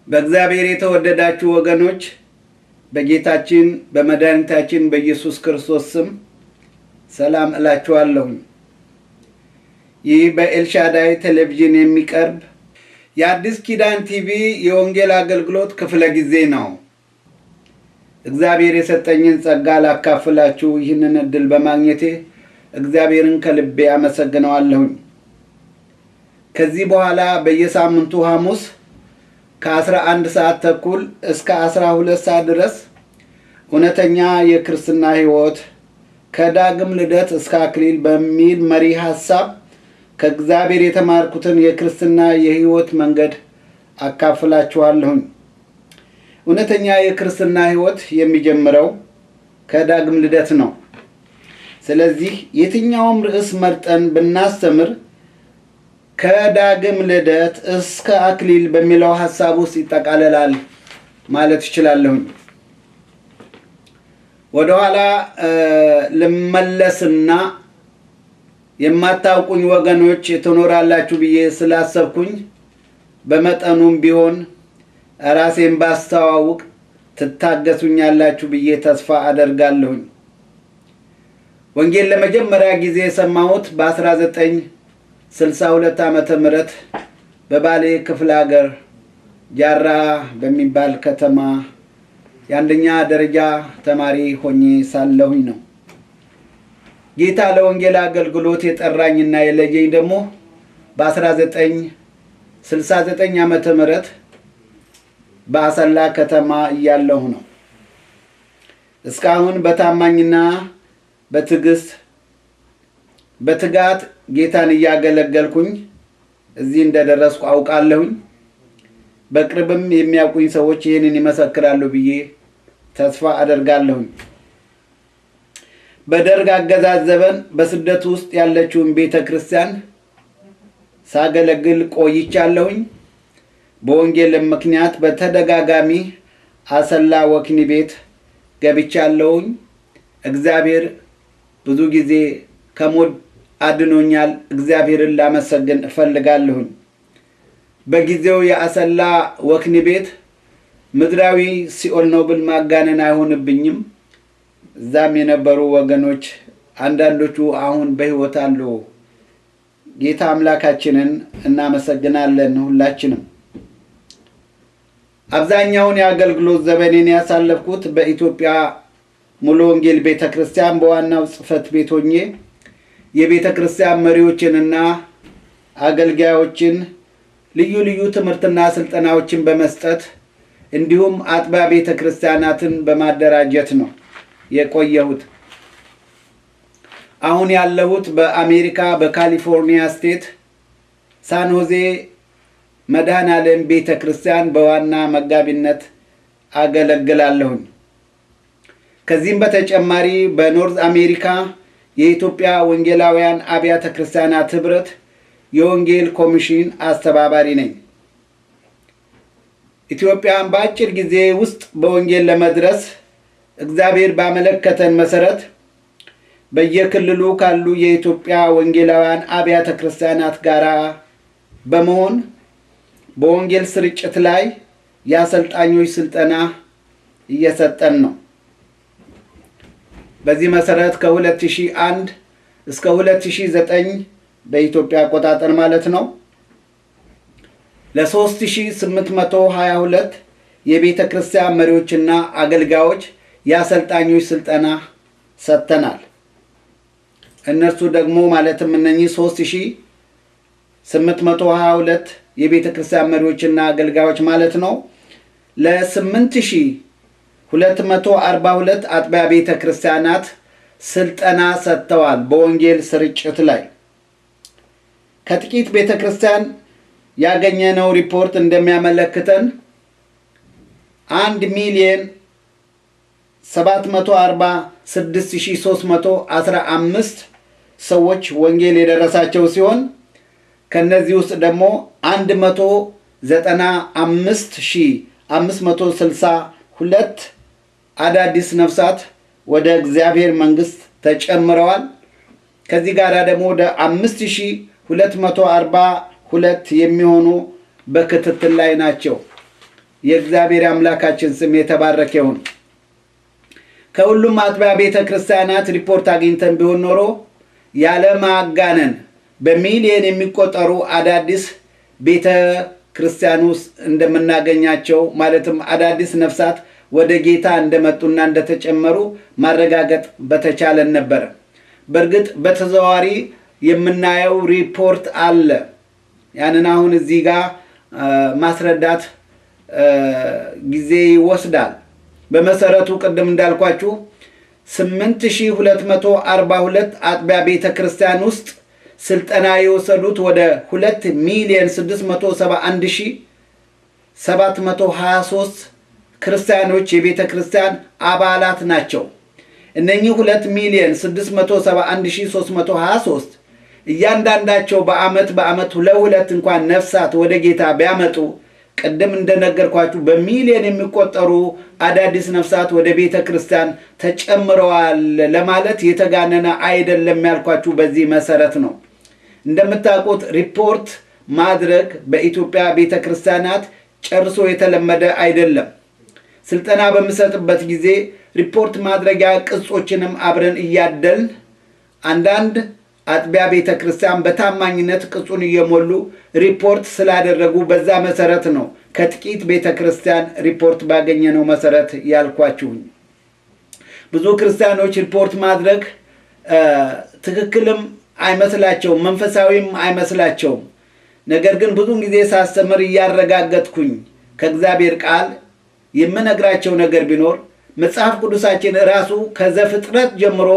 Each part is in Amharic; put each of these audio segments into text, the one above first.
በእግዚአብሔር የተወደዳችሁ ወገኖች በጌታችን በመድኃኒታችን በኢየሱስ ክርስቶስ ስም ሰላም እላችኋለሁ። ይህ በኤልሻዳይ ቴሌቪዥን የሚቀርብ የአዲስ ኪዳን ቲቪ የወንጌል አገልግሎት ክፍለ ጊዜ ነው። እግዚአብሔር የሰጠኝን ጸጋ ላካፍላችሁ ይህንን እድል በማግኘቴ እግዚአብሔርን ከልቤ አመሰግነዋለሁ። ከዚህ በኋላ በየሳምንቱ ሐሙስ ከ11 ሰዓት ተኩል እስከ 12 ሰዓት ድረስ እውነተኛ የክርስትና ሕይወት ከዳግም ልደት እስከ አክሊል በሚል መሪ ሐሳብ ከእግዚአብሔር የተማርኩትን የክርስትና የሕይወት መንገድ አካፍላችኋለሁ። እውነተኛ የክርስትና ሕይወት የሚጀምረው ከዳግም ልደት ነው። ስለዚህ የትኛውም ርዕስ መርጠን ብናስተምር ከዳግም ልደት እስከ አክሊል በሚለው ሐሳብ ውስጥ ይጠቃለላል ማለት እችላለሁ። ወደ ኋላ ልመለስና የማታውቁኝ ወገኖች ትኖራላችሁ ብዬ ስላሰብኩኝ በመጠኑም ቢሆን ራሴን ባስተዋውቅ ትታገሱኛላችሁ ብዬ ተስፋ አደርጋለሁ። ወንጌል ለመጀመሪያ ጊዜ የሰማሁት በ1962 ዓመተ ምህረት በባሌ ክፍለ ሀገር ጃራ በሚባል ከተማ የአንደኛ ደረጃ ተማሪ ሆኜ ሳለሁኝ ነው። ጌታ ለወንጌል አገልግሎት የጠራኝና የለየኝ ደግሞ በ1969 ዓመተ ምህረት በአሰላ ከተማ እያለሁ ነው። እስካሁን በታማኝና በትጋት ጌታን እያገለገልኩኝ እዚህ እንደደረስኩ አውቃለሁኝ። በቅርብም የሚያውቁኝ ሰዎች ይህንን ይመሰክራሉ ብዬ ተስፋ አደርጋለሁኝ። በደርግ አገዛዝ ዘመን በስደት ውስጥ ያለችውን ቤተ ክርስቲያን ሳገለግል ቆይቻለሁኝ። በወንጌል ምክንያት በተደጋጋሚ አሰላ ወክኒ ቤት ገብቻለሁኝ። እግዚአብሔር ብዙ ጊዜ ከሞት አድኖኛል። እግዚአብሔርን ላመሰግን እፈልጋለሁኝ። በጊዜው የአሰላ ወክኒ ቤት ምድራዊ ሲኦል ነው ብል ማጋነን አይሆንብኝም። እዛም የነበሩ ወገኖች አንዳንዶቹ አሁን በሕይወት አሉ። ጌታ አምላካችንን እናመሰግናለን ሁላችንም። አብዛኛውን የአገልግሎት ዘመኔን ያሳለፍኩት በኢትዮጵያ ሙሉ ወንጌል ቤተ ክርስቲያን በዋናው ጽሕፈት ቤት ሆኜ የቤተ ክርስቲያን መሪዎችንና አገልጋዮችን ልዩ ልዩ ትምህርትና ስልጠናዎችን በመስጠት እንዲሁም አጥቢያ ቤተ ክርስቲያናትን በማደራጀት ነው የቆየሁት። አሁን ያለሁት በአሜሪካ በካሊፎርኒያ ስቴት ሳን ሆዜ መድኃኔዓለም ቤተ ክርስቲያን በዋና መጋቢነት አገለግላለሁኝ። ከዚህም በተጨማሪ በኖርዝ አሜሪካ የኢትዮጵያ ወንጌላውያን አብያተ ክርስቲያናት ኅብረት የወንጌል ኮሚሽን አስተባባሪ ነኝ። ኢትዮጵያን በአጭር ጊዜ ውስጥ በወንጌል ለመድረስ እግዚአብሔር ባመለከተን መሰረት በየክልሉ ካሉ የኢትዮጵያ ወንጌላውያን አብያተ ክርስቲያናት ጋር በመሆን በወንጌል ስርጭት ላይ የአሰልጣኞች ስልጠና እየሰጠን ነው። በዚህ መሰረት ከ2001 እስከ 2009 በኢትዮጵያ አቆጣጠር ማለት ነው ለ3822 የቤተ ክርስቲያን መሪዎችና አገልጋዮች የአሰልጣኞች ስልጠና ሰጥተናል። እነርሱ ደግሞ ማለትም እነኚህ 3822 የቤተ ክርስቲያን መሪዎችና አገልጋዮች ማለት ነው ለ8242 አጥቢያ ቤተ ክርስቲያናት ስልጠና ሰጥተዋል። በወንጌል ስርጭት ላይ ከጥቂት ቤተ ክርስቲያን ያገኘነው ሪፖርት እንደሚያመለክተን 1,746,315 ሰዎች ወንጌል የደረሳቸው ሲሆን ከነዚህ ውስጥ ደግሞ 195,562 አዳዲስ ነፍሳት ወደ እግዚአብሔር መንግሥት ተጨምረዋል። ከዚህ ጋር ደግሞ ወደ 5,242 የሚሆኑ በክትትል ላይ ናቸው። የእግዚአብሔር አምላካችን ስም የተባረከ ይሁን። ከሁሉም አጥቢያ ቤተ ክርስቲያናት ሪፖርት አግኝተን ቢሆን ኖሮ ያለ ማጋነን በሚሊዮን የሚቆጠሩ አዳዲስ ቤተ ክርስቲያን ውስጥ እንደምናገኛቸው ማለትም አዳዲስ ነፍሳት ወደ ጌታ እንደመጡና እንደተጨመሩ ማረጋገጥ በተቻለን ነበር። በእርግጥ በተዘዋዋሪ የምናየው ሪፖርት አለ። ያንን አሁን እዚህ ጋር ማስረዳት ጊዜ ይወስዳል። በመሰረቱ ቅድም እንዳልኳችሁ 8242 አጥቢያ ቤተ ክርስቲያን ውስጥ ስልጠና የወሰዱት ወደ 2,671,723 ክርስቲያኖች የቤተ ክርስቲያን አባላት ናቸው። እነኚህ 2,671,323 እያንዳንዳቸው በአመት ለሁለት እንኳን ነፍሳት ወደ ጌታ ቢያመጡ ቅድም እንደነገርኳችሁ በሚሊዮን የሚቆጠሩ አዳዲስ ነፍሳት ወደ ቤተ ክርስቲያን ተጨምረዋል ለማለት የተጋነነ አይደለም ያልኳችሁ በዚህ መሰረት ነው። እንደምታውቁት ሪፖርት ማድረግ በኢትዮጵያ ቤተ ክርስቲያናት ጨርሶ የተለመደ አይደለም። ስልጠና በምሰጥበት ጊዜ ሪፖርት ማድረጊያ ቅጾችንም አብረን እያደልን አንዳንድ አጥቢያ ቤተ ክርስቲያን በታማኝነት ቅጹን እየሞሉ ሪፖርት ስላደረጉ በዛ መሰረት ነው ከጥቂት ቤተ ክርስቲያን ሪፖርት ባገኘነው መሰረት ያልኳችሁኝ። ብዙ ክርስቲያኖች ሪፖርት ማድረግ ትክክልም አይመስላቸውም፣ መንፈሳዊም አይመስላቸውም። ነገር ግን ብዙ ጊዜ ሳስተምር እያረጋገጥኩኝ ከእግዚአብሔር ቃል የምነግራቸው ነገር ቢኖር መጽሐፍ ቅዱሳችን ራሱ ከዘፍጥረት ጀምሮ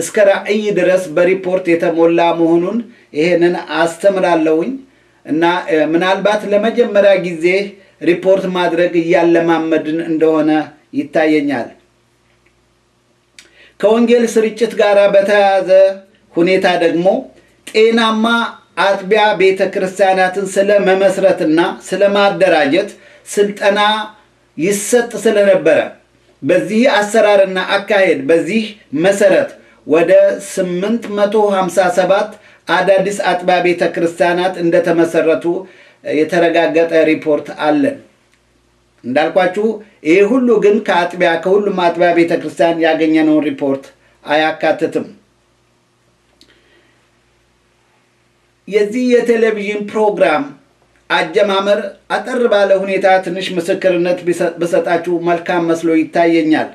እስከ ራእይ ድረስ በሪፖርት የተሞላ መሆኑን ይሄንን አስተምራለሁኝ እና ምናልባት ለመጀመሪያ ጊዜ ሪፖርት ማድረግ እያለማመድን እንደሆነ ይታየኛል። ከወንጌል ስርጭት ጋር በተያያዘ ሁኔታ ደግሞ ጤናማ አጥቢያ ቤተ ክርስቲያናትን ስለመመስረትና ስለማደራጀት ስልጠና ይሰጥ ስለነበረ በዚህ አሰራርና አካሄድ በዚህ መሰረት ወደ 857 አዳዲስ አጥቢያ ቤተ ክርስቲያናት እንደተመሰረቱ የተረጋገጠ ሪፖርት አለን። እንዳልኳችሁ ይሄ ሁሉ ግን ከሁሉም አጥቢያ ቤተ ክርስቲያን ያገኘነውን ሪፖርት አያካትትም። የዚህ የቴሌቪዥን ፕሮግራም አጀማመር አጠር ባለ ሁኔታ ትንሽ ምስክርነት በሰጣችሁ መልካም መስሎ ይታየኛል።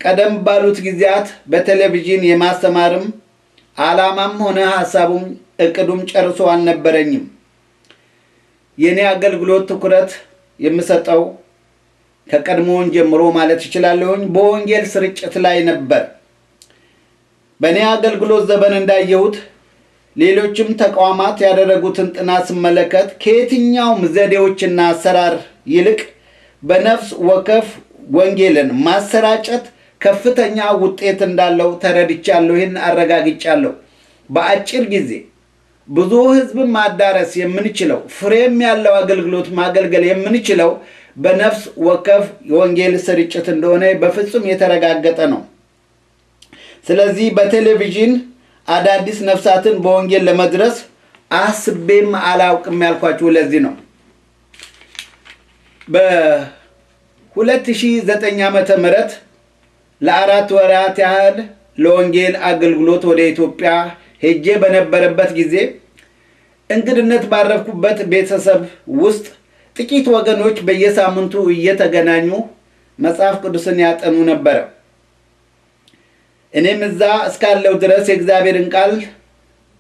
ቀደም ባሉት ጊዜያት በቴሌቪዥን የማስተማርም ዓላማም ሆነ ሐሳቡም እቅዱም ጨርሶ አልነበረኝም። የኔ አገልግሎት ትኩረት የምሰጠው ከቀድሞውን ጀምሮ ማለት ይችላለሁኝ በወንጌል ስርጭት ላይ ነበር። በእኔ አገልግሎት ዘመን እንዳየሁት ሌሎችም ተቋማት ያደረጉትን ጥናት ስመለከት ከየትኛውም ዘዴዎችና አሰራር ይልቅ በነፍስ ወከፍ ወንጌልን ማሰራጨት ከፍተኛ ውጤት እንዳለው ተረድቻለሁ። ይህን አረጋግጫለሁ። በአጭር ጊዜ ብዙ ሕዝብ ማዳረስ የምንችለው ፍሬም ያለው አገልግሎት ማገልገል የምንችለው በነፍስ ወከፍ የወንጌል ስርጭት እንደሆነ በፍጹም የተረጋገጠ ነው። ስለዚህ በቴሌቪዥን አዳዲስ ነፍሳትን በወንጌል ለመድረስ አስቤም አላውቅም ያልኳችሁ ለዚህ ነው። በ2009 ዓመተ ምህረት ለ4 ወራት ያህል ለወንጌል አገልግሎት ወደ ኢትዮጵያ ሄጄ በነበረበት ጊዜ እንግድነት ባረፍኩበት ቤተሰብ ውስጥ ጥቂት ወገኖች በየሳምንቱ እየተገናኙ መጽሐፍ ቅዱስን ያጠኑ ነበር። እኔም እዛ እስካለው ድረስ የእግዚአብሔርን ቃል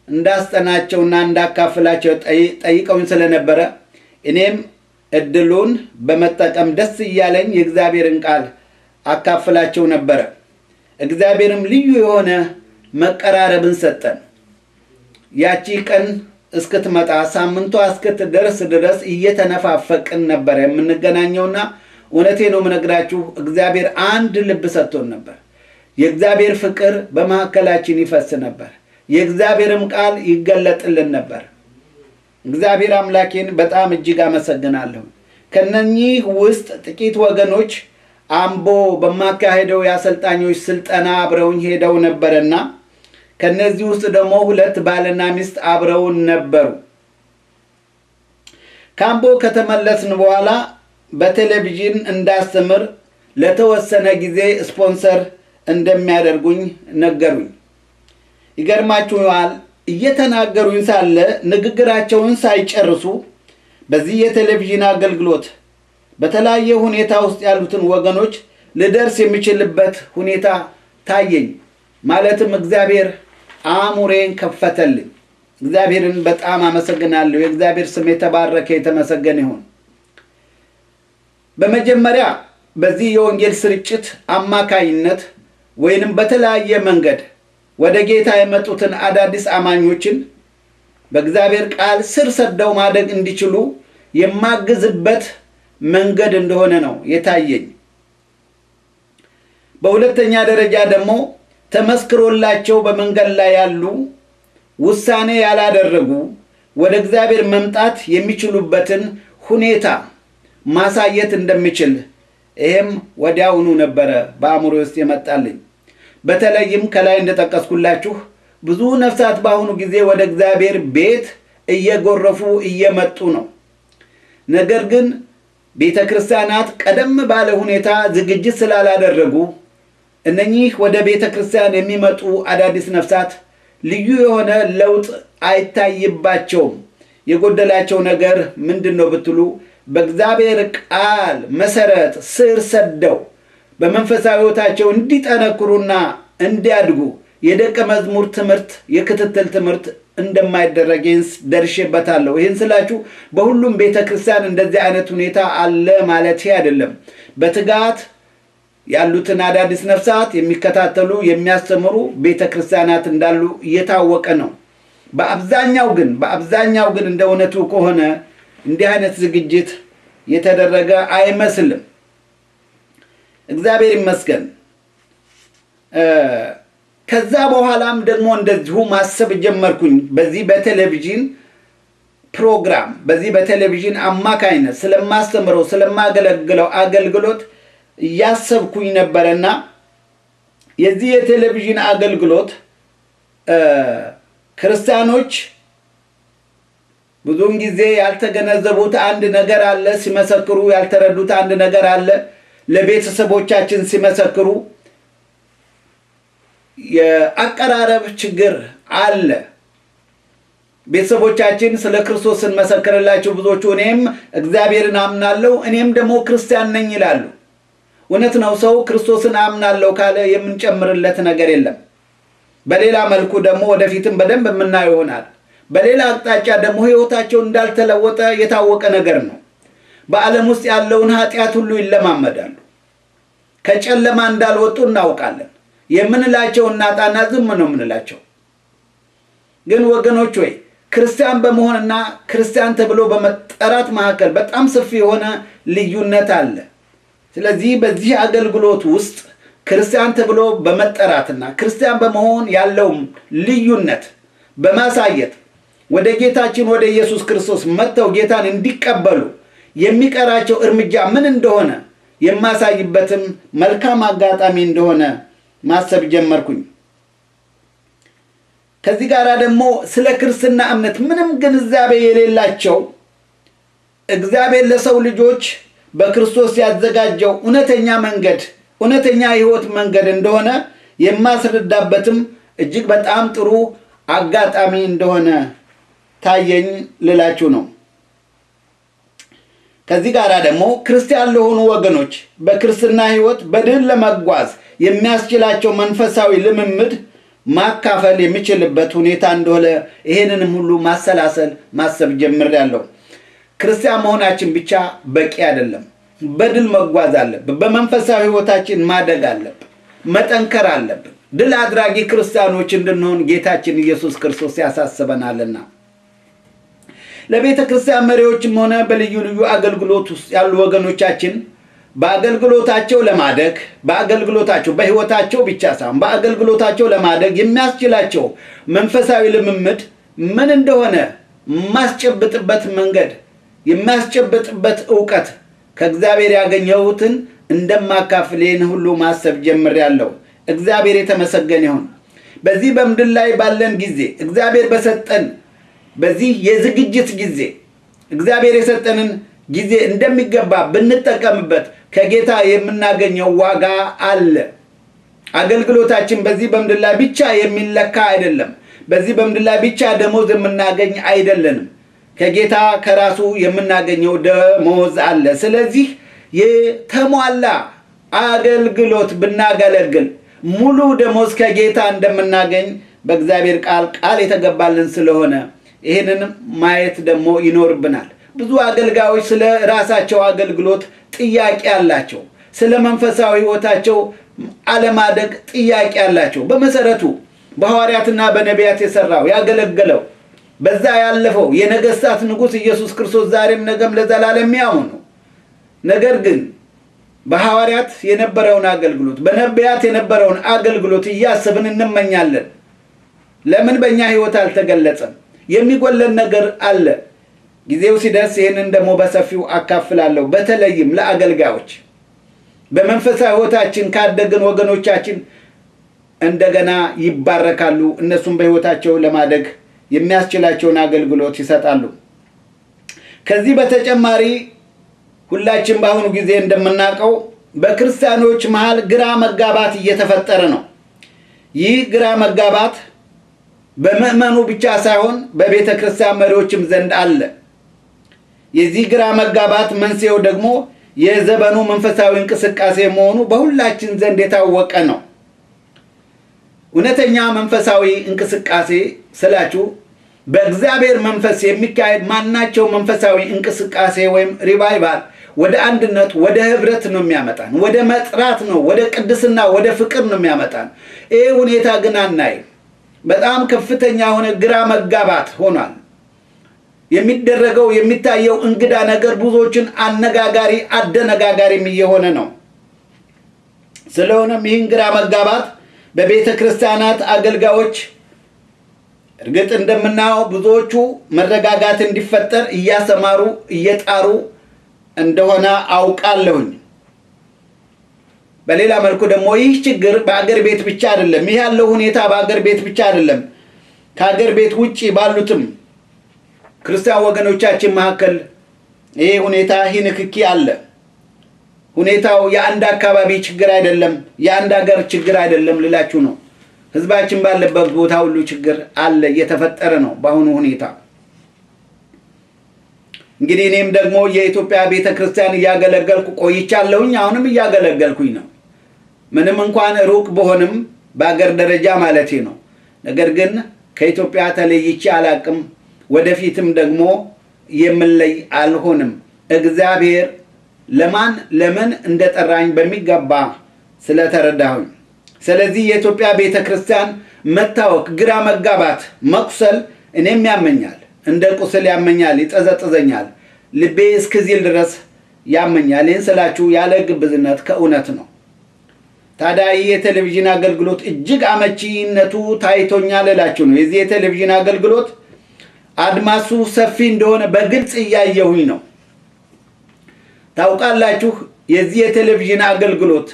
እንዳስጠናቸውና እንዳካፍላቸው ጠይቀውኝ ስለነበረ እኔም እድሉን በመጠቀም ደስ እያለኝ የእግዚአብሔርን ቃል አካፍላቸው ነበር። እግዚአብሔርም ልዩ የሆነ መቀራረብን ሰጠን። ያቺ ቀን እስክትመጣ ሳምንቷ እስክትደርስ ድረስ እየተነፋፈቅን ነበር የምንገናኘውና እውነቴ ነው የምነግራችሁ እግዚአብሔር አንድ ልብ ሰጥቶን ነበር። የእግዚአብሔር ፍቅር በመካከላችን ይፈስ ነበር። የእግዚአብሔርም ቃል ይገለጥልን ነበር። እግዚአብሔር አምላኬን በጣም እጅግ አመሰግናለሁ። ከነኚህ ውስጥ ጥቂት ወገኖች አምቦ በማካሄደው የአሰልጣኞች ስልጠና አብረውኝ ሄደው ነበርና ከነዚህ ውስጥ ደግሞ 2 ባልና ሚስት አብረውን ነበሩ። ካምቦ ከተመለስን በኋላ በቴሌቪዥን እንዳስተምር ለተወሰነ ጊዜ ስፖንሰር እንደሚያደርጉኝ ነገሩኝ። ይገርማችኋል፣ እየተናገሩኝ ሳለ ንግግራቸውን ሳይጨርሱ በዚህ የቴሌቪዥን አገልግሎት በተለያየ ሁኔታ ውስጥ ያሉትን ወገኖች ልደርስ የሚችልበት ሁኔታ ታየኝ። ማለትም እግዚአብሔር አእምሮዬን ከፈተልኝ። እግዚአብሔርን በጣም አመሰግናለሁ። የእግዚአብሔር ስም የተባረከ የተመሰገነ ይሁን። በመጀመሪያ በዚህ የወንጌል ስርጭት አማካይነት ወይንም በተለያየ መንገድ ወደ ጌታ የመጡትን አዳዲስ አማኞችን በእግዚአብሔር ቃል ስር ሰደው ማደግ እንዲችሉ የማግዝበት መንገድ እንደሆነ ነው የታየኝ። በሁለተኛ ደረጃ ደግሞ ተመስክሮላቸው በመንገድ ላይ ያሉ ውሳኔ ያላደረጉ ወደ እግዚአብሔር መምጣት የሚችሉበትን ሁኔታ ማሳየት እንደሚችል ይሄም ወዲያውኑ ነበረ በአእምሮ ውስጥ የመጣልኝ። በተለይም ከላይ እንደጠቀስኩላችሁ ብዙ ነፍሳት በአሁኑ ጊዜ ወደ እግዚአብሔር ቤት እየጎረፉ እየመጡ ነው። ነገር ግን ቤተክርስቲያናት ቀደም ባለ ሁኔታ ዝግጅት ስላላደረጉ እነኚህ ወደ ቤተክርስቲያን የሚመጡ አዳዲስ ነፍሳት ልዩ የሆነ ለውጥ አይታይባቸውም። የጎደላቸው ነገር ምንድነው ብትሉ በእግዚአብሔር ቃል መሰረት ስር ሰደው በመንፈሳዊ ሕይወታቸው እንዲጠነክሩና እንዲያድጉ የደቀ መዝሙር ትምህርት የክትትል ትምህርት እንደማይደረግ ደርሼበታለሁ። ይህን ስላችሁ በሁሉም ቤተክርስቲያን እንደዚህ አይነት ሁኔታ አለ ማለት አይደለም። በትጋት ያሉትን አዳዲስ ነፍሳት የሚከታተሉ የሚያስተምሩ ቤተክርስቲያናት እንዳሉ እየታወቀ ነው። በአብዛኛው ግን እንደ እውነቱ ከሆነ እንዲህ አይነት ዝግጅት የተደረገ አይመስልም። እግዚአብሔር ይመስገን። ከዛ በኋላም ደግሞ እንደዚሁ ማሰብ ጀመርኩኝ። በዚህ በቴሌቪዥን ፕሮግራም በዚህ በቴሌቪዥን አማካይነት ስለማስተምረው ስለማገለግለው አገልግሎት ያሰብኩኝ ነበርና የዚህ የቴሌቪዥን አገልግሎት ክርስቲያኖች ብዙውን ጊዜ ያልተገነዘቡት አንድ ነገር አለ፣ ሲመሰክሩ ያልተረዱት አንድ ነገር አለ። ለቤተሰቦቻችን ሲመሰክሩ የአቀራረብ ችግር አለ። ቤተሰቦቻችን ስለ ክርስቶስ እንመሰክርላቸው ብዙዎቹ እኔም እግዚአብሔርን አምናለሁ እኔም ደግሞ ክርስቲያን ነኝ ይላሉ። እውነት ነው። ሰው ክርስቶስን አምናለሁ ካለ የምንጨምርለት ነገር የለም። በሌላ መልኩ ደግሞ ወደፊትም በደንብ የምናየው ይሆናል። በሌላ አቅጣጫ ደግሞ ሕይወታቸው እንዳልተለወጠ የታወቀ ነገር ነው። በዓለም ውስጥ ያለውን ኃጢአት ሁሉ ይለማመዳሉ። ከጨለማ እንዳልወጡ እናውቃለን። የምንላቸው እናጣና ዝም ነው የምንላቸው። ግን ወገኖች ሆይ ክርስቲያን በመሆንና ክርስቲያን ተብሎ በመጠራት መካከል በጣም ሰፊ የሆነ ልዩነት አለ። ስለዚህ በዚህ አገልግሎት ውስጥ ክርስቲያን ተብሎ በመጠራትና ክርስቲያን በመሆን ያለው ልዩነት በማሳየት ወደ ጌታችን ወደ ኢየሱስ ክርስቶስ መጥተው ጌታን እንዲቀበሉ የሚቀራቸው እርምጃ ምን እንደሆነ የማሳይበትም መልካም አጋጣሚ እንደሆነ ማሰብ ጀመርኩኝ። ከዚህ ጋር ደግሞ ስለ ክርስትና እምነት ምንም ግንዛቤ የሌላቸው እግዚአብሔር ለሰው ልጆች በክርስቶስ ያዘጋጀው እውነተኛ መንገድ እውነተኛ ሕይወት መንገድ እንደሆነ የማስረዳበትም እጅግ በጣም ጥሩ አጋጣሚ እንደሆነ ታየኝ ልላችሁ ነው። ከዚህ ጋር ደግሞ ክርስቲያን ለሆኑ ወገኖች በክርስትና ሕይወት በድል ለመጓዝ የሚያስችላቸው መንፈሳዊ ልምምድ ማካፈል የሚችልበት ሁኔታ እንደሆነ ይሄንንም ሁሉ ማሰላሰል ማሰብ ጀምሬያለሁ። ክርስቲያን መሆናችን ብቻ በቂ አይደለም። በድል መጓዝ አለብን። በመንፈሳዊ ሕይወታችን ማደግ አለብን። መጠንከር አለብን። ድል አድራጊ ክርስቲያኖች እንድንሆን ጌታችን ኢየሱስ ክርስቶስ ያሳስበናልና ለቤተ ክርስቲያን መሪዎችም ሆነ በልዩ ልዩ አገልግሎት ውስጥ ያሉ ወገኖቻችን በአገልግሎታቸው ለማደግ በአገልግሎታቸው በሕይወታቸው ብቻ ሳይሆን በአገልግሎታቸው ለማደግ የሚያስችላቸው መንፈሳዊ ልምምድ ምን እንደሆነ ማስጨብጥበት መንገድ የሚያስጨብጥበት ዕውቀት ከእግዚአብሔር ያገኘሁትን እንደማካፍሌን ሁሉ ማሰብ ጀምሬያለሁ። እግዚአብሔር የተመሰገነ ይሁን። በዚህ በምድር ላይ ባለን ጊዜ እግዚአብሔር በሰጠን በዚህ የዝግጅት ጊዜ እግዚአብሔር የሰጠንን ጊዜ እንደሚገባ ብንጠቀምበት ከጌታ የምናገኘው ዋጋ አለ። አገልግሎታችን በዚህ በምድር ላይ ብቻ የሚለካ አይደለም። በዚህ በምድር ላይ ብቻ ደሞዝ የምናገኝ አይደለንም። ከጌታ ከራሱ የምናገኘው ደሞዝ አለ። ስለዚህ የተሟላ አገልግሎት ብናገለግል ሙሉ ደሞዝ ከጌታ እንደምናገኝ በእግዚአብሔር ቃል የተገባልን ስለሆነ ይሄንን ማየት ደግሞ ይኖርብናል። ብዙ አገልጋዮች ስለ ራሳቸው አገልግሎት ጥያቄ አላቸው። ስለ መንፈሳዊ ሕይወታቸው አለማደግ ጥያቄ አላቸው። በመሰረቱ በሐዋርያትና በነቢያት የሰራው ያገለገለው በዛ ያለፈው የነገስታት ንጉሥ ኢየሱስ ክርስቶስ ዛሬም ነገም ለዘላለም ያው ነው። ነገር ግን በሐዋርያት የነበረውን አገልግሎት በነቢያት የነበረውን አገልግሎት እያሰብን እንመኛለን። ለምን በእኛ ሕይወት አልተገለጸም? የሚጎለን ነገር አለ። ጊዜው ሲደርስ ይህንን ደግሞ በሰፊው አካፍላለሁ። በተለይም ለአገልጋዮች በመንፈሳዊ ሕይወታችን ካደግን ወገኖቻችን እንደገና ይባረካሉ። እነሱም በሕይወታቸው ለማደግ የሚያስችላቸውን አገልግሎት ይሰጣሉ። ከዚህ በተጨማሪ ሁላችን በአሁኑ ጊዜ እንደምናውቀው በክርስቲያኖች መሃል ግራ መጋባት እየተፈጠረ ነው። ይህ ግራ መጋባት በምእመኑ ብቻ ሳይሆን በቤተ ክርስቲያን መሪዎችም ዘንድ አለ። የዚህ ግራ መጋባት መንስኤው ደግሞ የዘመኑ መንፈሳዊ እንቅስቃሴ መሆኑ በሁላችን ዘንድ የታወቀ ነው። እውነተኛ መንፈሳዊ እንቅስቃሴ ስላችሁ በእግዚአብሔር መንፈስ የሚካሄድ ማናቸው መንፈሳዊ እንቅስቃሴ ወይም ሪቫይቫል ወደ አንድነት ወደ ህብረት ነው የሚያመጣን፣ ወደ መጥራት ነው፣ ወደ ቅድስና ወደ ፍቅር ነው የሚያመጣን። ይሄ ሁኔታ ግን አናይም። በጣም ከፍተኛ የሆነ ግራ መጋባት ሆኗል። የሚደረገው የሚታየው እንግዳ ነገር ብዙዎችን አነጋጋሪ አደነጋጋሪም እየሆነ ነው። ስለሆነም ይህን ግራ መጋባት በቤተ ክርስቲያናት አገልጋዮች እርግጥ እንደምናየው ብዙዎቹ መረጋጋት እንዲፈጠር እያሰማሩ እየጣሩ እንደሆነ አውቃለሁኝ። በሌላ መልኩ ደግሞ ይህ ችግር በአገር ቤት ብቻ አይደለም። ይህ ያለው ሁኔታ በአገር ቤት ብቻ አይደለም። ከአገር ቤት ውጪ ባሉትም ክርስቲያን ወገኖቻችን መካከል ይህ ሁኔታ ይህ ንክኪ አለ። ሁኔታው የአንድ አካባቢ ችግር አይደለም፣ የአንድ ሀገር ችግር አይደለም ልላችሁ ነው። ህዝባችን ባለበት ቦታ ሁሉ ችግር አለ፣ እየተፈጠረ ነው በአሁኑ ሁኔታ። እንግዲህ እኔም ደግሞ የኢትዮጵያ ቤተክርስቲያን እያገለገልኩ ቆይቻለሁኝ፣ አሁንም እያገለገልኩኝ ነው። ምንም እንኳን ሩቅ በሆንም በአገር ደረጃ ማለቴ ነው። ነገር ግን ከኢትዮጵያ ተለይቼ አላቅም፣ ወደፊትም ደግሞ የምለይ አልሆንም። እግዚአብሔር ለማን ለምን እንደጠራኝ በሚገባ ስለተረዳሁኝ። ስለዚህ የኢትዮጵያ ቤተክርስቲያን መታወክ፣ ግራ መጋባት፣ መቁሰል እኔም ያመኛል፣ እንደ ቁስል ያመኛል፣ ይጠዘጥዘኛል፣ ልቤ እስከዚህ ድረስ ያመኛል። ይህን ስላችሁ ያለ ግብዝነት ከእውነት ነው። ታዲያ ይህ የቴሌቪዥን አገልግሎት እጅግ አመቺነቱ ታይቶኛል እላችሁ ነው። የዚህ የቴሌቪዥን አገልግሎት አድማሱ ሰፊ እንደሆነ በግልጽ እያየሁኝ ነው። ታውቃላችሁ፣ የዚህ የቴሌቪዥን አገልግሎት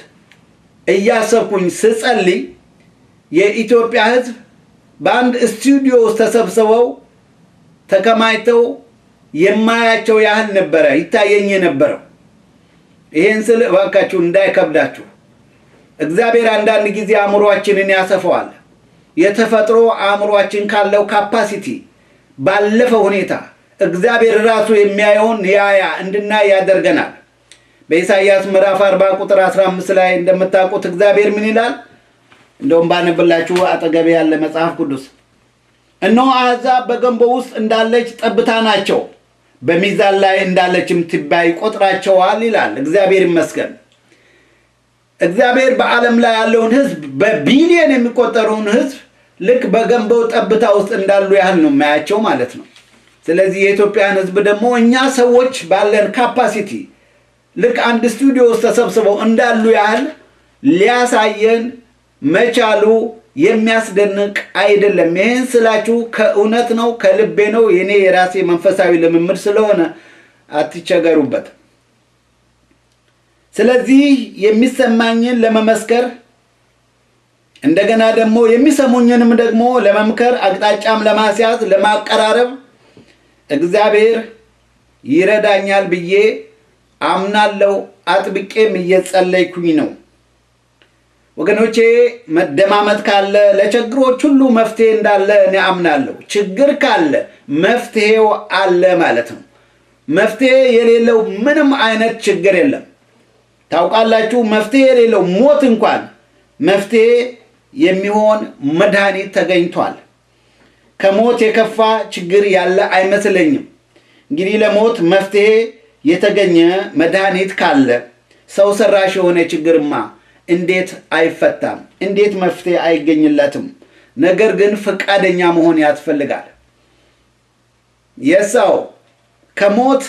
እያሰብኩኝ ስጸልይ የኢትዮጵያ ሕዝብ በአንድ ስቱዲዮ ውስጥ ተሰብስበው ተከማይተው የማያቸው ያህል ነበረ ይታየኝ የነበረው። ይሄን ስል እባካችሁ እንዳይከብዳችሁ። እግዚአብሔር አንዳንድ ጊዜ አእምሮአችንን ያሰፋዋል። የተፈጥሮ አእምሮአችን ካለው ካፓሲቲ ባለፈ ሁኔታ እግዚአብሔር ራሱ የሚያየውን ያያ እንድናይ ያደርገናል። በኢሳይያስ ምዕራፍ 40 ቁጥር 15 ላይ እንደምታውቁት እግዚአብሔር ምን ይላል? እንደውም ባነብላችሁ አጠገቤ ያለ መጽሐፍ ቅዱስ፣ እነሆ አሕዛብ በገንቦ ውስጥ እንዳለች ጠብታ ናቸው፣ በሚዛን ላይ እንዳለችም ትቢያ ይቆጥራቸዋል ይላል። እግዚአብሔር ይመስገን። እግዚአብሔር በዓለም ላይ ያለውን ሕዝብ በቢሊየን የሚቆጠረውን ሕዝብ ልክ በገንቦ ጠብታ ውስጥ እንዳሉ ያህል ነው የማያቸው ማለት ነው። ስለዚህ የኢትዮጵያን ሕዝብ ደግሞ እኛ ሰዎች ባለን ካፓሲቲ ልክ አንድ ስቱዲዮ ውስጥ ተሰብስበው እንዳሉ ያህል ሊያሳየን መቻሉ የሚያስደንቅ አይደለም። ይህን ስላችሁ ከእውነት ነው፣ ከልቤ ነው። የኔ የራሴ መንፈሳዊ ልምምድ ስለሆነ አትቸገሩበት። ስለዚህ የሚሰማኝን ለመመስከር እንደገና ደግሞ የሚሰሙኝንም ደግሞ ለመምከር አቅጣጫም ለማስያዝ ለማቀራረብ እግዚአብሔር ይረዳኛል ብዬ አምናለሁ። አጥብቄም እየጸለይኩኝ ነው። ወገኖቼ መደማመጥ ካለ ለችግሮች ሁሉ መፍትሄ እንዳለ እኔ አምናለሁ። ችግር ካለ መፍትሄው አለ ማለት ነው። መፍትሄ የሌለው ምንም አይነት ችግር የለም። ታውቃላችሁ፣ መፍትሄ የሌለው ሞት እንኳን መፍትሄ የሚሆን መድኃኒት ተገኝቷል። ከሞት የከፋ ችግር ያለ አይመስለኝም። እንግዲህ ለሞት መፍትሄ የተገኘ መድኃኒት ካለ ሰው ሰራሽ የሆነ ችግርማ እንዴት አይፈታም? እንዴት መፍትሄ አይገኝለትም? ነገር ግን ፈቃደኛ መሆን ያስፈልጋል። የሰው ከሞት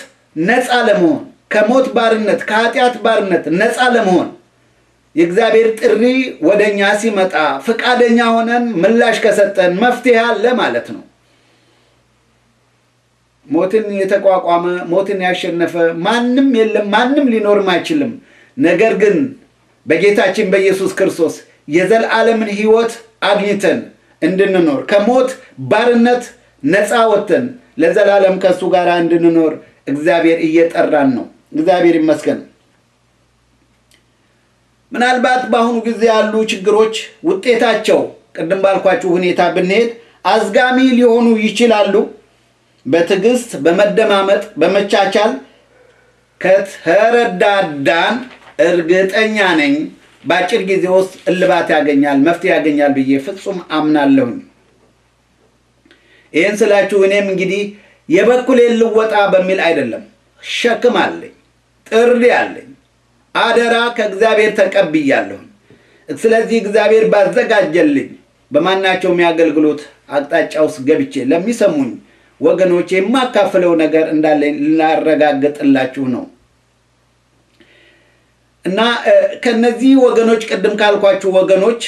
ነፃ ለመሆን ከሞት ባርነት ከኃጢአት ባርነት ነፃ ለመሆን የእግዚአብሔር ጥሪ ወደኛ ሲመጣ ፈቃደኛ ሆነን ምላሽ ከሰጠን መፍትሄ አለ ማለት ነው። ሞትን የተቋቋመ ሞትን ያሸነፈ ማንም የለም፣ ማንም ሊኖርም አይችልም። ነገር ግን በጌታችን በኢየሱስ ክርስቶስ የዘላለምን ሕይወት አግኝተን እንድንኖር ከሞት ባርነት ነፃ ወጥተን ለዘላለም ከሱ ጋር እንድንኖር እግዚአብሔር እየጠራን ነው። እግዚአብሔር ይመስገን። ምናልባት በአሁኑ ጊዜ ያሉ ችግሮች ውጤታቸው ቅድም ባልኳችሁ ሁኔታ ብንሄድ አዝጋሚ ሊሆኑ ይችላሉ። በትዕግስት በመደማመጥ በመቻቻል ከተረዳዳን እርግጠኛ ነኝ በአጭር ጊዜ ውስጥ እልባት ያገኛል፣ መፍትሄ ያገኛል ብዬ ፍጹም አምናለሁ። ይህን ስላችሁ እኔም እንግዲህ የበኩሌን ልወጣ በሚል አይደለም። ሸክም አለኝ፣ ጥሪ አለኝ፣ አደራ ከእግዚአብሔር ተቀብያለሁ። ስለዚህ እግዚአብሔር ባዘጋጀልኝ በማናቸውም የአገልግሎት አቅጣጫ ውስጥ ገብቼ ለሚሰሙኝ ወገኖቼ የማካፍለው ነገር እንዳለኝ ላረጋግጥላችሁ ነው። እና ከነዚህ ወገኖች ቅድም ካልኳችሁ ወገኖች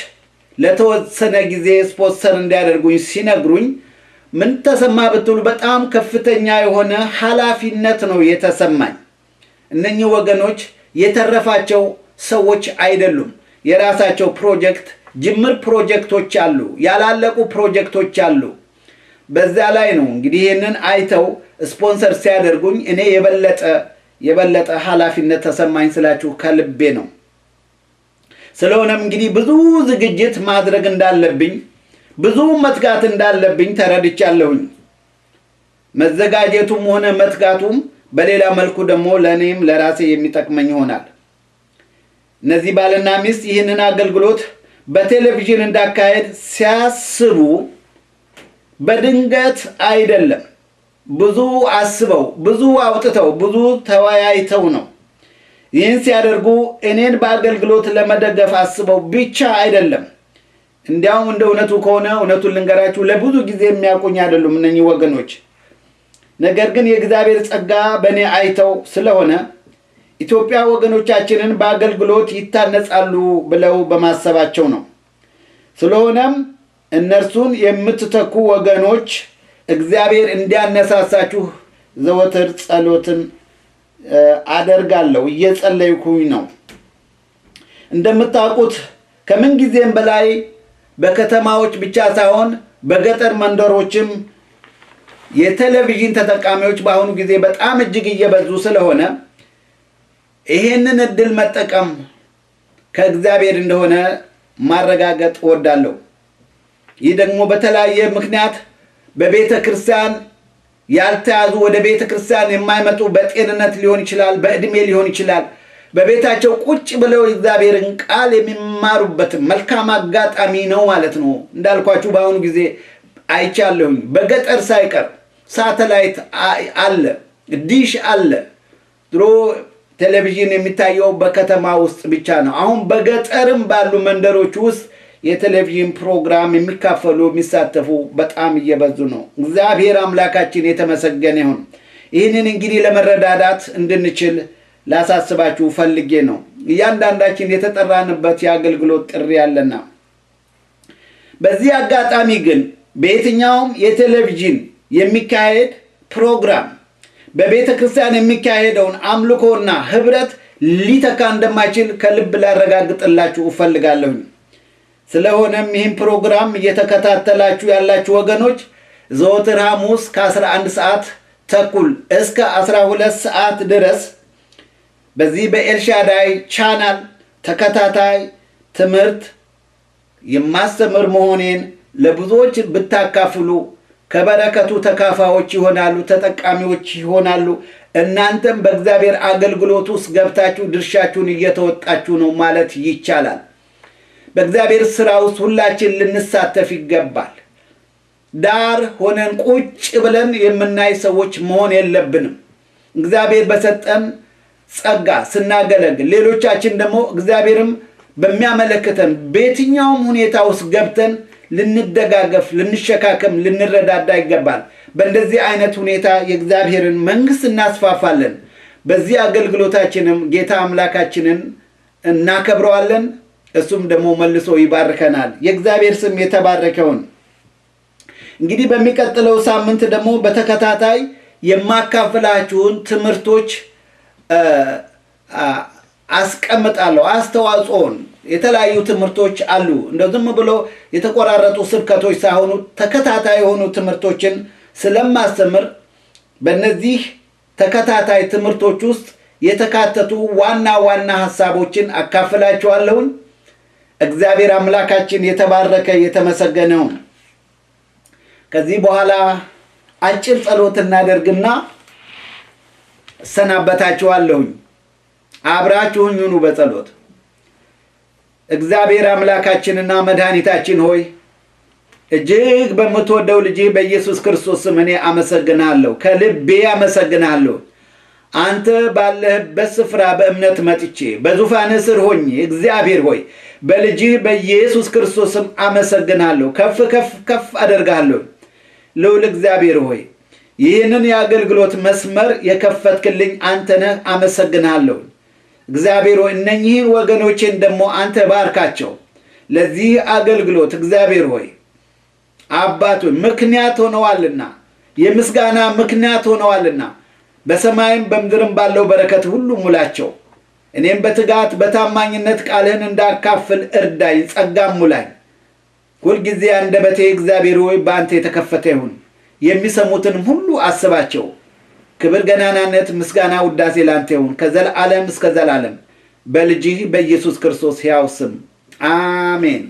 ለተወሰነ ጊዜ ስፖንሰር እንዲያደርጉኝ ሲነግሩኝ ምን ተሰማ ብትሉ በጣም ከፍተኛ የሆነ ኃላፊነት ነው የተሰማኝ። እነኚህ ወገኖች የተረፋቸው ሰዎች አይደሉም። የራሳቸው ፕሮጀክት ጅምር ፕሮጀክቶች አሉ፣ ያላለቁ ፕሮጀክቶች አሉ። በዛ ላይ ነው እንግዲህ ይህንን አይተው ስፖንሰር ሲያደርጉኝ እኔ የበለጠ ኃላፊነት ተሰማኝ ስላችሁ ከልቤ ነው። ስለሆነም እንግዲህ ብዙ ዝግጅት ማድረግ እንዳለብኝ ብዙ መትጋት እንዳለብኝ ተረድቻለሁኝ። መዘጋጀቱም ሆነ መትጋቱም በሌላ መልኩ ደግሞ ለእኔም ለራሴ የሚጠቅመኝ ይሆናል። እነዚህ ባልና ሚስት ይህንን አገልግሎት በቴሌቪዥን እንዳካሄድ ሲያስቡ በድንገት አይደለም። ብዙ አስበው ብዙ አውጥተው ብዙ ተወያይተው ነው። ይህን ሲያደርጉ እኔን በአገልግሎት ለመደገፍ አስበው ብቻ አይደለም። እንዲያውም እንደ እውነቱ ከሆነ እውነቱን ልንገራችሁ ለብዙ ጊዜ የሚያውቁኝ አይደሉም እነኚህ ወገኖች። ነገር ግን የእግዚአብሔር ጸጋ በእኔ አይተው ስለሆነ ኢትዮጵያ ወገኖቻችንን በአገልግሎት ይታነጻሉ ብለው በማሰባቸው ነው። ስለሆነም እነርሱን የምትተኩ ወገኖች እግዚአብሔር እንዲያነሳሳችሁ ዘወትር ጸሎትን አደርጋለሁ፣ እየጸለይኩኝ ነው። እንደምታውቁት ከምን ጊዜም በላይ በከተማዎች ብቻ ሳይሆን በገጠር መንደሮችም የቴሌቪዥን ተጠቃሚዎች በአሁኑ ጊዜ በጣም እጅግ እየበዙ ስለሆነ ይሄንን እድል መጠቀም ከእግዚአብሔር እንደሆነ ማረጋገጥ እወዳለሁ። ይህ ደግሞ በተለያየ ምክንያት በቤተ ክርስቲያን ያልተያዙ ወደ ቤተ ክርስቲያን የማይመጡ በጤንነት ሊሆን ይችላል፣ በእድሜ ሊሆን ይችላል፣ በቤታቸው ቁጭ ብለው እግዚአብሔርን ቃል የሚማሩበት መልካም አጋጣሚ ነው ማለት ነው። እንዳልኳችሁ በአሁኑ ጊዜ አይቻለሁኝ። በገጠር ሳይቀር ሳተላይት አለ፣ ዲሽ አለ። ድሮ ቴሌቪዥን የሚታየው በከተማ ውስጥ ብቻ ነው። አሁን በገጠርም ባሉ መንደሮች ውስጥ የቴሌቪዥን ፕሮግራም የሚካፈሉ የሚሳተፉ በጣም እየበዙ ነው። እግዚአብሔር አምላካችን የተመሰገነ ይሁን። ይህንን እንግዲህ ለመረዳዳት እንድንችል ላሳስባችሁ ፈልጌ ነው። እያንዳንዳችን የተጠራንበት የአገልግሎት ጥሪ ያለና በዚህ አጋጣሚ ግን በየትኛውም የቴሌቪዥን የሚካሄድ ፕሮግራም በቤተ ክርስቲያን የሚካሄደውን አምልኮና ህብረት ሊተካ እንደማይችል ከልብ ላረጋግጥላችሁ እፈልጋለሁ። ስለሆነም ይህን ፕሮግራም እየተከታተላችሁ ያላችሁ ወገኖች ዘወትር ሐሙስ ከ11 ሰዓት ተኩል እስከ 12 ሰዓት ድረስ በዚህ በኤልሻዳይ ቻናል ተከታታይ ትምህርት የማስተምር መሆኔን ለብዙዎች ብታካፍሉ ከበረከቱ ተካፋዮች ይሆናሉ፣ ተጠቃሚዎች ይሆናሉ። እናንተም በእግዚአብሔር አገልግሎት ውስጥ ገብታችሁ ድርሻችሁን እየተወጣችሁ ነው ማለት ይቻላል። በእግዚአብሔር ሥራ ውስጥ ሁላችን ልንሳተፍ ይገባል። ዳር ሆነን ቁጭ ብለን የምናይ ሰዎች መሆን የለብንም። እግዚአብሔር በሰጠን ጸጋ ስናገለግል ሌሎቻችን ደግሞ እግዚአብሔርም በሚያመለክተን በየትኛውም ሁኔታ ውስጥ ገብተን ልንደጋገፍ፣ ልንሸካከም፣ ልንረዳዳ ይገባል። በእንደዚህ አይነት ሁኔታ የእግዚአብሔርን መንግሥት እናስፋፋለን። በዚህ አገልግሎታችንም ጌታ አምላካችንን እናከብረዋለን። እሱም ደግሞ መልሶ ይባርከናል። የእግዚአብሔር ስም የተባረከውን። እንግዲህ በሚቀጥለው ሳምንት ደግሞ በተከታታይ የማካፈላችሁን ትምህርቶች አስቀምጣለሁ። አስተዋጽኦን የተለያዩ ትምህርቶች አሉ። እንደው ዝም ብሎ የተቆራረጡ ስብከቶች ሳይሆኑ ተከታታይ የሆኑ ትምህርቶችን ስለማስተምር በእነዚህ ተከታታይ ትምህርቶች ውስጥ የተካተቱ ዋና ዋና ሐሳቦችን አካፍላችኋለሁ። እግዚአብሔር አምላካችን የተባረከ የተመሰገነውን። ከዚህ በኋላ አጭር ጸሎት እናደርግና እሰናበታችኋለሁ። አብራችሁኝ ሁኑ በጸሎት። እግዚአብሔር አምላካችንና መድኃኒታችን ሆይ እጅግ በምትወደው ልጅ በኢየሱስ ክርስቶስ ስም እኔ አመሰግናለሁ፣ ከልቤ አመሰግናለሁ። አንተ ባለህበት ስፍራ በእምነት መጥቼ በዙፋንህ ስር ሆኜ እግዚአብሔር ሆይ በልጅህ በኢየሱስ ክርስቶስ ስም አመሰግናለሁ፣ ከፍ ከፍ ከፍ አደርጋለሁ። ልዑል እግዚአብሔር ሆይ ይህንን የአገልግሎት መስመር የከፈትክልኝ አንተ ነህ፣ አመሰግናለሁ። እግዚአብሔር ሆይ እነኚህን ወገኖቼን ደግሞ አንተ ባርካቸው። ለዚህ አገልግሎት እግዚአብሔር ሆይ አባቱ ምክንያት ሆነዋልና፣ የምስጋና ምክንያት ሆነዋልና በሰማይም በምድርም ባለው በረከት ሁሉ ሙላቸው። እኔም በትጋት በታማኝነት ቃልህን እንዳካፍል እርዳኝ፣ ጸጋም ሙላኝ። ሁልጊዜ አንደበቴ እግዚአብሔር ሆይ በአንተ የተከፈተ ይሁን። የሚሰሙትንም ሁሉ አስባቸው። ክብር፣ ገናናነት፣ ምስጋና፣ ውዳሴ ላንተ ይሁን ከዘላለም እስከ ዘላለም በልጅህ በኢየሱስ ክርስቶስ ሕያው ስም አሜን።